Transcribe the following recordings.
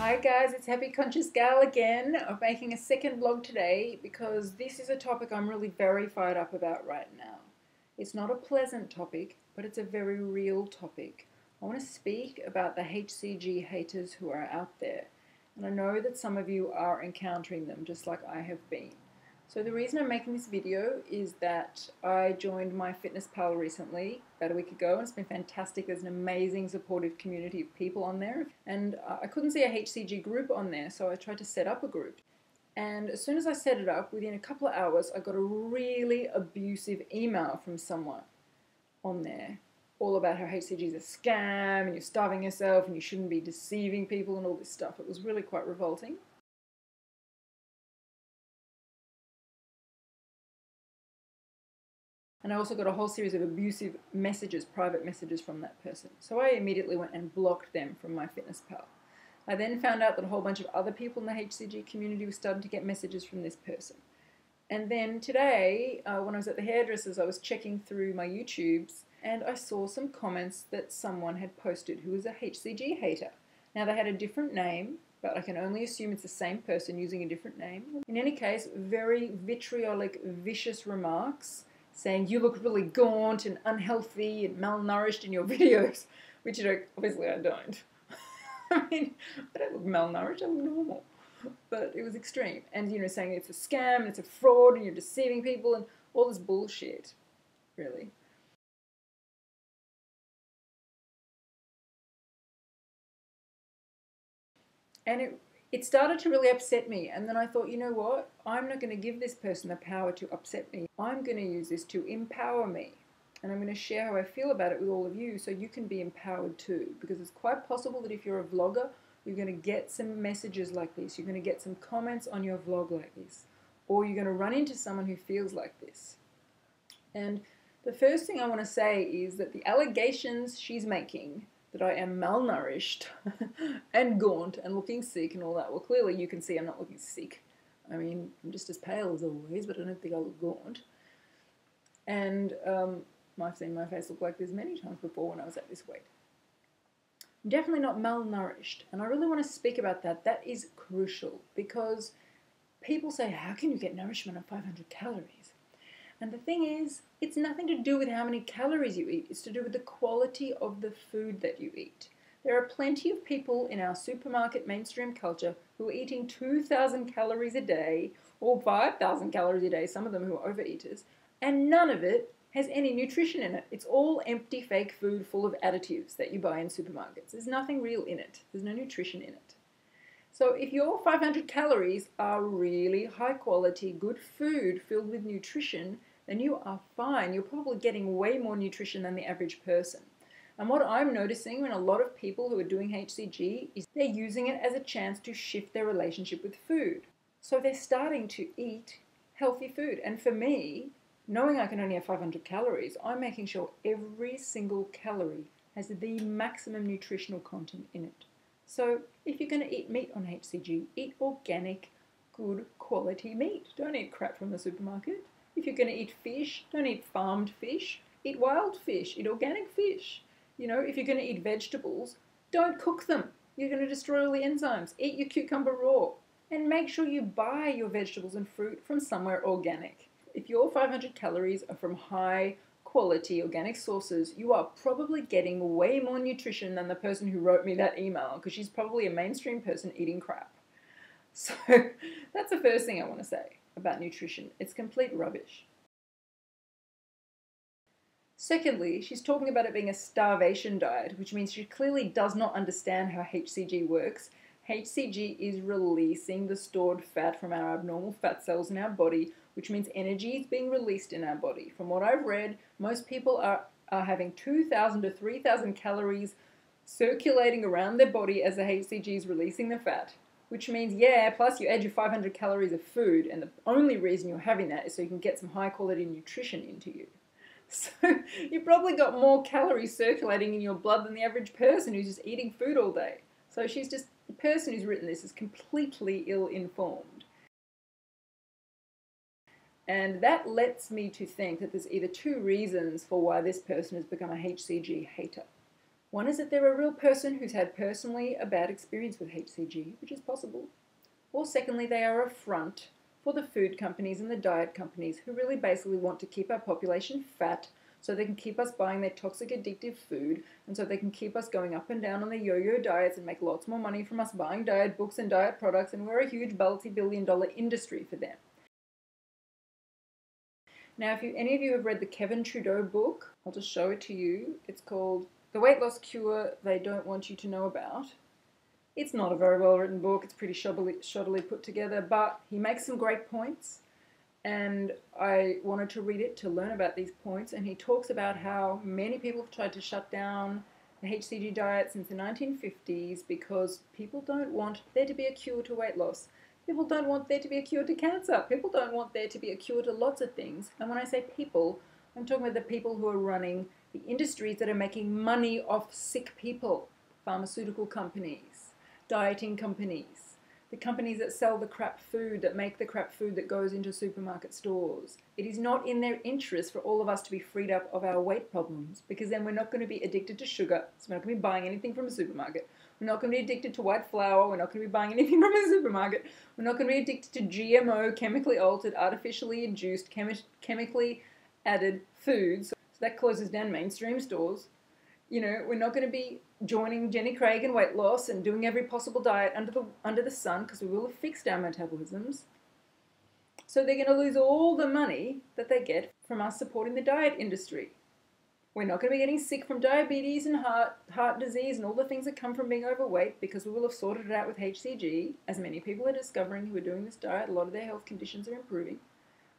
Hi guys, it's Happy Conscious Gal again. I'm making a second vlog today because this is a topic I'm really very fired up about right now. It's not a pleasant topic, but it's a very real topic. I want to speak about the HCG haters who are out there. And I know that some of you are encountering them just like I have been. So the reason I'm making this video is that I joined my fitness pal recently, about a week ago, and it's been fantastic. There's an amazing supportive community of people on there, and I couldn't see a HCG group on there, so I tried to set up a group. And as soon as I set it up, within a couple of hours, I got a really abusive email from someone on there, all about how HCG is a scam, and you're starving yourself, and you shouldn't be deceiving people, and all this stuff. It was really quite revolting. And I also got a whole series of abusive messages, private messages from that person. So I immediately went and blocked them from my fitness pal. I then found out that a whole bunch of other people in the HCG community were starting to get messages from this person. And then today, when I was at the hairdressers, I was checking through my YouTubes and I saw some comments that someone had posted who was a HCG hater. Now they had a different name, but I can only assume it's the same person using a different name. In any case, very vitriolic, vicious remarks saying you look really gaunt and unhealthy and malnourished in your videos, which obviously I don't. I mean, I don't look malnourished, I look normal. But it was extreme. And, saying it's a scam, and it's a fraud, and you're deceiving people, and all this bullshit, really. And it started to really upset me, and then I thought, you know what, I'm not going to give this person the power to upset me. I'm going to use this to empower me, and I'm going to share how I feel about it with all of you so you can be empowered too, because it's quite possible that if you're a vlogger, you're going to get some messages like this, you're going to get some comments on your vlog like this, or you're going to run into someone who feels like this. And the first thing I want to say is that the allegations she's making that I am malnourished and gaunt and looking sick and all that. Well, clearly you can see I'm not looking sick. I mean, I'm just as pale as always, but I don't think I look gaunt. And I've seen my face look like this many times before when I was at this weight. I'm definitely not malnourished, and I really want to speak about that. That is crucial because people say, how can you get nourishment on 500 calories? And the thing is, it's nothing to do with how many calories you eat. It's to do with the quality of the food that you eat. There are plenty of people in our supermarket mainstream culture who are eating 2,000 calories a day or 5,000 calories a day, some of them who are overeaters, and none of it has any nutrition in it. It's all empty fake food full of additives that you buy in supermarkets. There's nothing real in it. There's no nutrition in it. So if your 500 calories are really high quality, good food filled with nutrition, then you are fine. You're probably getting way more nutrition than the average person. And what I'm noticing in a lot of people who are doing HCG is they're using it as a chance to shift their relationship with food. So they're starting to eat healthy food. And for me, knowing I can only have 500 calories, I'm making sure every single calorie has the maximum nutritional content in it. So if you're going to eat meat on HCG, eat organic, good quality meat. Don't eat crap from the supermarket. If you're going to eat fish, don't eat farmed fish. Eat wild fish. Eat organic fish. If you're going to eat vegetables, don't cook them. You're going to destroy all the enzymes. Eat your cucumber raw. And make sure you buy your vegetables and fruit from somewhere organic. If your 500 calories are from high quality organic sources, you are probably getting way more nutrition than the person who wrote me that email, because she's probably a mainstream person eating crap. So that's the first thing I want to say about nutrition. It's complete rubbish. Secondly, she's talking about it being a starvation diet, which means she clearly does not understand how HCG works. HCG is releasing the stored fat from our abnormal fat cells in our body, which means energy is being released in our body. From what I've read, most people are having 2,000 to 3,000 calories circulating around their body as the HCG is releasing the fat, which means, plus you add your 500 calories of food, and the only reason you're having that is so you can get some high quality nutrition into you. So you've probably got more calories circulating in your blood than the average person who's just eating food all day. So the person who's written this is completely ill-informed. And that lets me to think that there's either two reasons for why this person has become a HCG hater. One is that they're a real person who's had personally a bad experience with HCG, which is possible. Or secondly, they are a front for the food companies and the diet companies who really basically want to keep our population fat so they can keep us buying their toxic addictive food, and so they can keep us going up and down on the yo-yo diets and make lots more money from us buying diet books and diet products, and we're a huge multi-billion-dollar industry for them. Now, if any of you have read the Kevin Trudeau book, I'll just show it to you. It's called The Weight Loss Cure They Don't Want You to Know About. It's not a very well-written book. It's pretty shoddily put together, but he makes some great points, and I wanted to read it to learn about these points. And he talks about how many people have tried to shut down the HCG diet since the 1950s because people don't want there to be a cure to weight loss. People don't want there to be a cure to cancer. People don't want there to be a cure to lots of things. And when I say people, I'm talking about the people who are running the industries that are making money off sick people. Pharmaceutical companies, dieting companies, the companies that sell the crap food, that make the crap food that goes into supermarket stores. It is not in their interest for all of us to be freed up of our weight problems, because then we're not going to be addicted to sugar, so we're not going to be buying anything from a supermarket. We're not going to be addicted to white flour. We're not going to be buying anything from a supermarket. We're not going to be addicted to GMO, chemically altered, artificially induced, chemically added foods. So that closes down mainstream stores. You know, we're not going to be joining Jenny Craig in weight loss and doing every possible diet under the sun, because we will have fixed our metabolisms. So they're going to lose all the money that they get from us supporting the diet industry. We're not going to be getting sick from diabetes and heart disease and all the things that come from being overweight, because we will have sorted it out with HCG, as many people are discovering who are doing this diet. A lot of their health conditions are improving,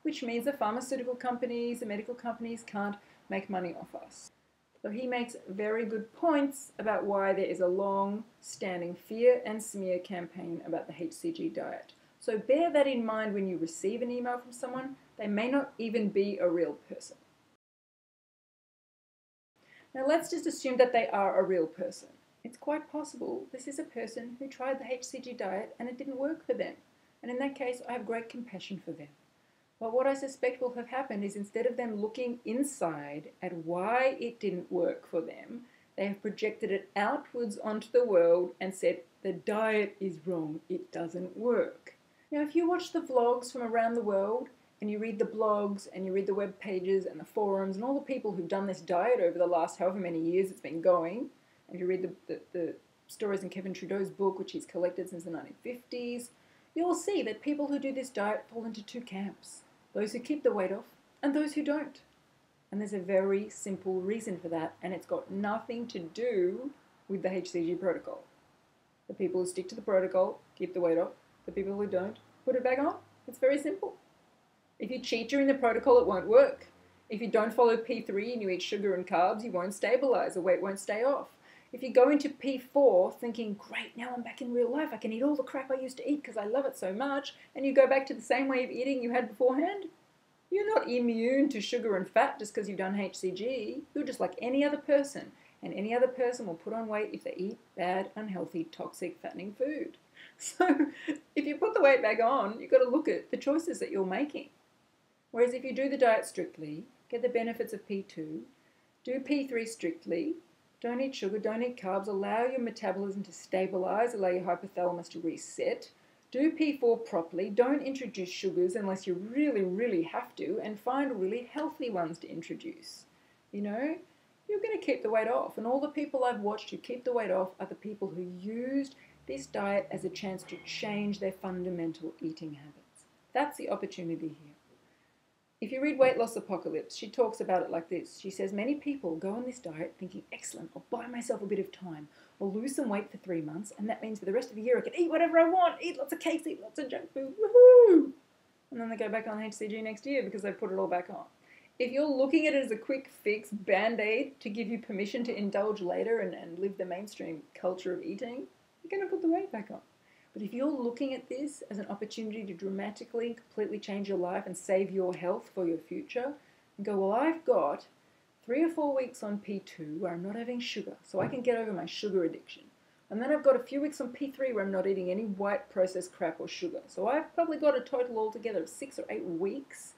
which means the pharmaceutical companies, the medical companies can't make money off us. So he makes very good points about why there is a long-standing fear and smear campaign about the HCG diet. So bear that in mind when you receive an email from someone. They may not even be a real person. Now let's just assume that they are a real person. It's quite possible this is a person who tried the HCG diet and it didn't work for them. And in that case, I have great compassion for them. But what I suspect will have happened is, instead of them looking inside at why it didn't work for them, they have projected it outwards onto the world and said, the diet is wrong, it doesn't work. Now, if you watch the vlogs from around the world, and you read the blogs, and you read the web pages and the forums, and all the people who've done this diet over the last however many years it's been going, and you read the stories in Kevin Trudeau's book, which he's collected since the 1950s, you'll see that people who do this diet fall into two camps. Those who keep the weight off, and those who don't. And there's a very simple reason for that, and it's got nothing to do with the HCG protocol. The people who stick to the protocol keep the weight off. The people who don't put it back on. It's very simple. If you cheat during the protocol, it won't work. If you don't follow P3 and you eat sugar and carbs, you won't stabilize. The weight won't stay off. If you go into P4 thinking, great, now I'm back in real life, I can eat all the crap I used to eat because I love it so much, and you go back to the same way of eating you had beforehand, you're not immune to sugar and fat just because you've done HCG. You're just like any other person, and any other person will put on weight if they eat bad, unhealthy, toxic, fattening food. So if you put the weight back on, you've got to look at the choices that you're making. Whereas if you do the diet strictly, get the benefits of P2, do P3 strictly, don't eat sugar, don't eat carbs, allow your metabolism to stabilize, allow your hypothalamus to reset, do P4 properly, don't introduce sugars unless you really, really have to, and find really healthy ones to introduce. You know, you're going to keep the weight off. And all the people I've watched who keep the weight off are the people who used this diet as a chance to change their fundamental eating habits. That's the opportunity here. If you read Weight Loss Apocalypse, she talks about it like this. She says, many people go on this diet thinking, excellent, I'll buy myself a bit of time. I'll lose some weight for 3 months, and that means for the rest of the year I can eat whatever I want, eat lots of cakes, eat lots of junk food, woohoo! And then they go back on HCG next year because they've put it all back on. If you're looking at it as a quick fix, band-aid to give you permission to indulge later and live the mainstream culture of eating, you're going to put the weight back on. But if you're looking at this as an opportunity to dramatically, completely change your life and save your health for your future, and go, well, I've got 3 or 4 weeks on P2 where I'm not having sugar, so I can get over my sugar addiction. And then I've got a few weeks on P3 where I'm not eating any white processed crap or sugar. So I've probably got a total altogether of 6 or 8 weeks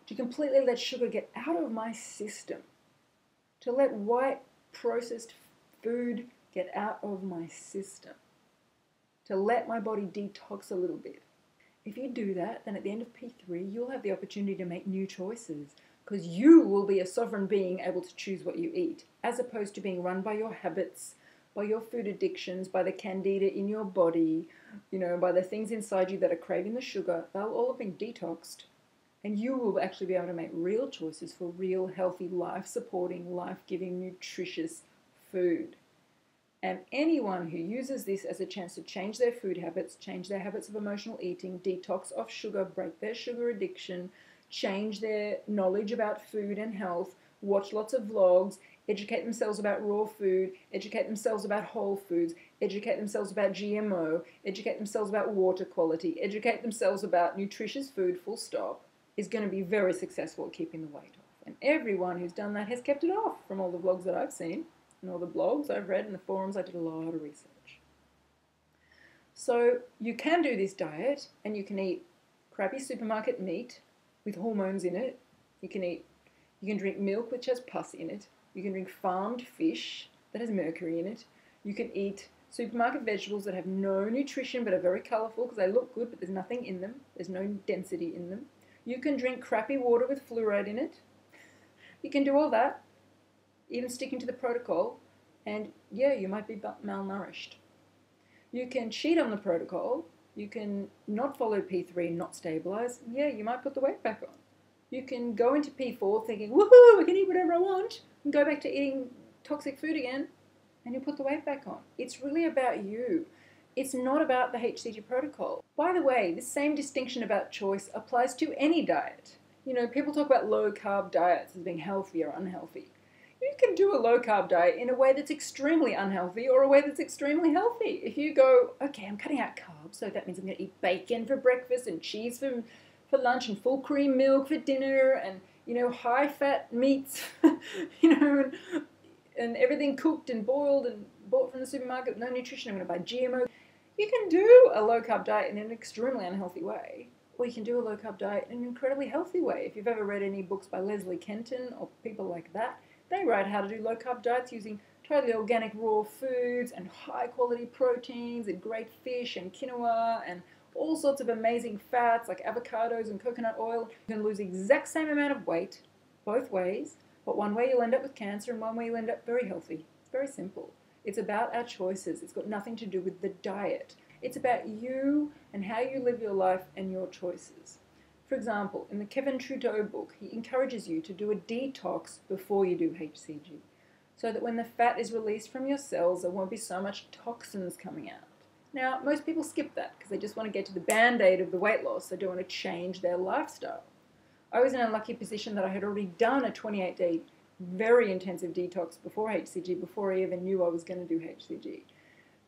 to completely let sugar get out of my system, to let white processed food get out of my system, to let my body detox a little bit. If you do that, then at the end of P3, you'll have the opportunity to make new choices, because you will be a sovereign being able to choose what you eat, as opposed to being run by your habits, by your food addictions, by the candida in your body, by the things inside you that are craving the sugar. They'll all have been detoxed. And you will actually be able to make real choices for real, healthy, life-supporting, life-giving, nutritious food. And anyone who uses this as a chance to change their food habits, change their habits of emotional eating, detox off sugar, break their sugar addiction, change their knowledge about food and health, watch lots of vlogs, educate themselves about raw food, educate themselves about whole foods, educate themselves about GMO, educate themselves about water quality, educate themselves about nutritious food, full stop, is going to be very successful at keeping the weight off. And everyone who's done that has kept it off, from all the vlogs that I've seen and all the blogs I've read and the forums. I did a lot of research. So you can do this diet and you can eat crappy supermarket meat with hormones in it. You can drink milk which has pus in it. You can drink farmed fish that has mercury in it. You can eat supermarket vegetables that have no nutrition but are very colourful because they look good, but there's nothing in them. There's no density in them. You can drink crappy water with fluoride in it. You can do all that, even sticking to the protocol, and yeah, you might be malnourished. You can cheat on the protocol. You can not follow P3 and not stabilize. Yeah, you might put the weight back on. You can go into P4 thinking, woohoo, I can eat whatever I want, and go back to eating toxic food again, and you put the weight back on. It's really about you. It's not about the HCG protocol. By the way, this same distinction about choice applies to any diet. People talk about low-carb diets as being healthy or unhealthy. You can do a low-carb diet in a way that's extremely unhealthy or a way that's extremely healthy. If you go, okay, I'm cutting out carbs, so that means I'm going to eat bacon for breakfast and cheese for lunch and full cream milk for dinner and, high-fat meats, and everything cooked and boiled and bought from the supermarket, no nutrition, I'm going to buy GMO. You can do a low-carb diet in an extremely unhealthy way, or you can do a low-carb diet in an incredibly healthy way. If you've ever read any books by Leslie Kenton or people like that, they write how to do low-carb diets using totally organic raw foods and high-quality proteins and great fish and quinoa and all sorts of amazing fats like avocados and coconut oil. You can lose the exact same amount of weight both ways, but one way you'll end up with cancer and one way you'll end up very healthy. It's very simple. It's about our choices. It's got nothing to do with the diet. It's about you and how you live your life and your choices. For example, in the Kevin Trudeau book, he encourages you to do a detox before you do HCG, so that when the fat is released from your cells, there won't be so much toxins coming out. Now, most people skip that because they just want to get to the band-aid of the weight loss. They don't want to change their lifestyle. I was in an unlucky position that I had already done a 28-day very intensive detox before HCG, before I even knew I was going to do HCG.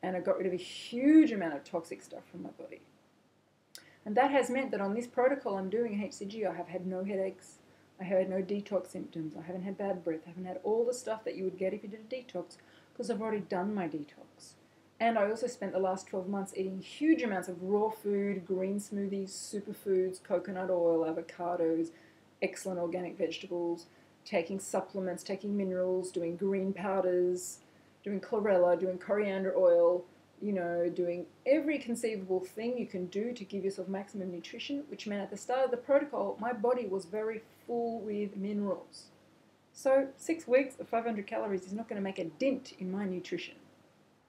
And I got rid of a huge amount of toxic stuff from my body. And that has meant that on this protocol I'm doing HCG, I have had no headaches, I have had no detox symptoms, I haven't had bad breath, I haven't had all the stuff that you would get if you did a detox, because I've already done my detox. And I also spent the last 12 months eating huge amounts of raw food, green smoothies, superfoods, coconut oil, avocados, excellent organic vegetables, taking supplements, taking minerals, doing green powders, doing chlorella, doing coriander oil, doing every conceivable thing you can do to give yourself maximum nutrition, which meant at the start of the protocol, my body was very full with minerals. So 6 weeks of 500 calories is not going to make a dent in my nutrition.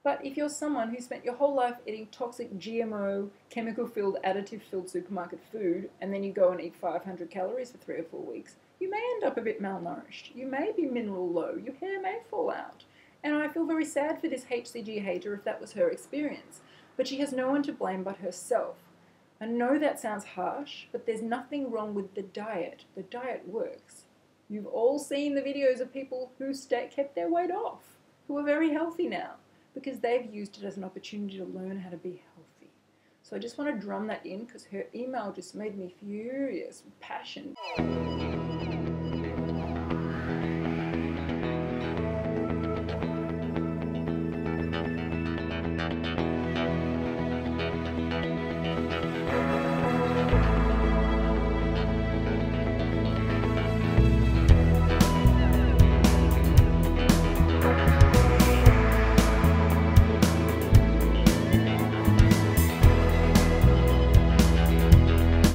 But if you're someone who spent your whole life eating toxic GMO, chemical-filled, additive-filled supermarket food, and then you go and eat 500 calories for 3 or 4 weeks, you may end up a bit malnourished. You may be mineral low. Your hair may fall out. And I feel very sad for this HCG hater if that was her experience. But she has no one to blame but herself. I know that sounds harsh, but there's nothing wrong with the diet. The diet works. You've all seen the videos of people who kept their weight off, who are very healthy now, because they've used it as an opportunity to learn how to be healthy. So I just want to drum that in because her email just made me furious with passion.